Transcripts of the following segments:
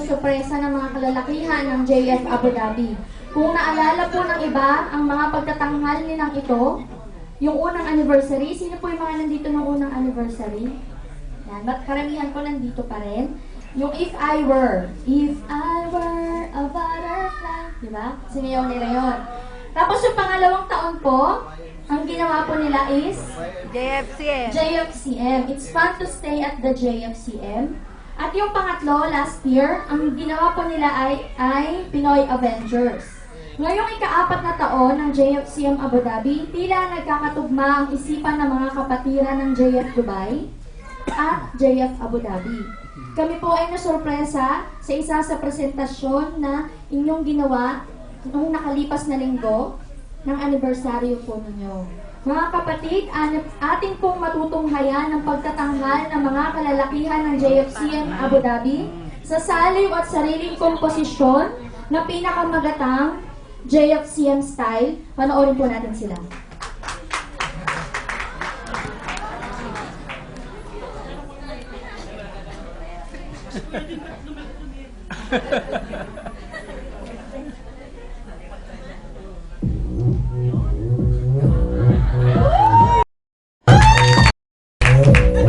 sorpresa ng mga kalalakihan ng JF Abu Dhabi. Kung naalala po ng iba, ang mga pagtatanghal nilang ito, yung unang anniversary, sino po yung mga nandito ng unang anniversary? Yan, ba't karamihan po nandito pa rin? Yung If I Were a Butterfly, di ba? Sinayaw nila yun. Tapos yung pangalawang taon po, ang ginawa po nila is JFCM. JFCM. It's fun to stay at the JFCM. At yung pangatlo, last year, ang ginawa po nila ay Pinoy Avengers. Ngayong ika-4 na taon ng JFCM Abu Dhabi, tila nagkakatugma ang isipan ng mga kapatiran ng JF Dubai at JF Abu Dhabi. Kami po ay nasurpresa sa isa sa presentasyon na inyong ginawa noong nakalipas na linggo ng anibersaryo po ninyo. Mga kapatid, atin pong matutunghayan ang pagtatanghal ng mga kalalakihan ng JFCM Abu Dhabi sa saliw at sariling komposisyon na pinakamagatang JFCM style. Panoorin po natin sila.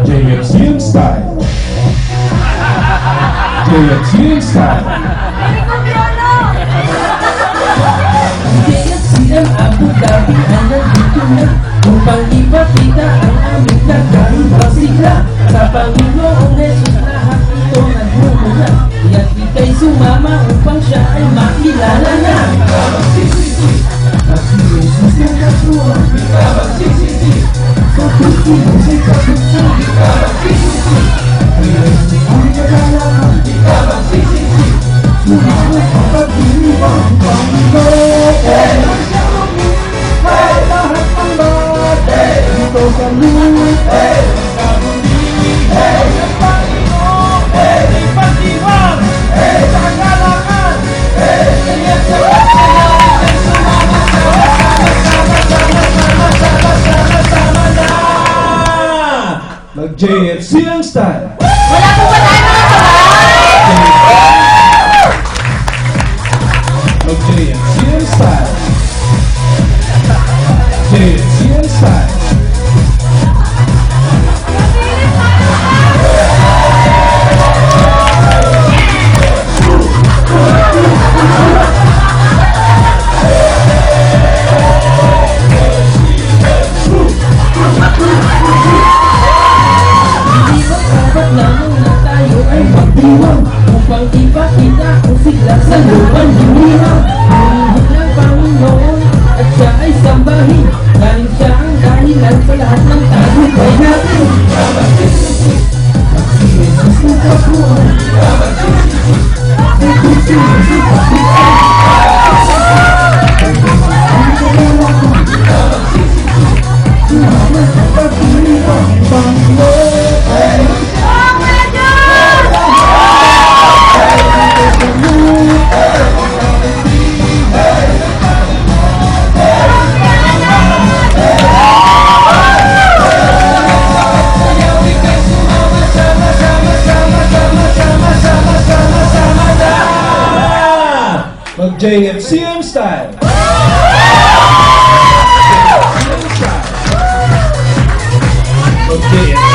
JFCM style. JFCM style. JFCM Abu Dhabi ang nandito na upang ipakita ang aming kakaibang sigla. Sa Panginoong Jesus lahat ito nagmumula. Kaya't ika'y sumama upang siya ay makilala na. Magsisisi, at si Jesus na katuwa. Magsisisi, sa Pilipinas ay katuwa. Magsisisi, ang kagalakan. Magsisisi, sumama sa pag-ibig ang Panginoon. Lahat ng bagay dito sa lupa. Ang Panginoon ay pag-ibig sa kagalakan. Kaya't sa Mag-JFCM style. Wala po ba tayo mga sabay? Mag-JFCM style. JFCM style. dapat lamang na tayo ay magdiwang upang ipakita ang sigla sa lupang hinihaw. Hinihig ng Panginoon at siya ay sambahin dahil siya ang dahilan sa lahat ng tagumpay natin. At si Jesus na kapuan. JFCM style. JFCM style.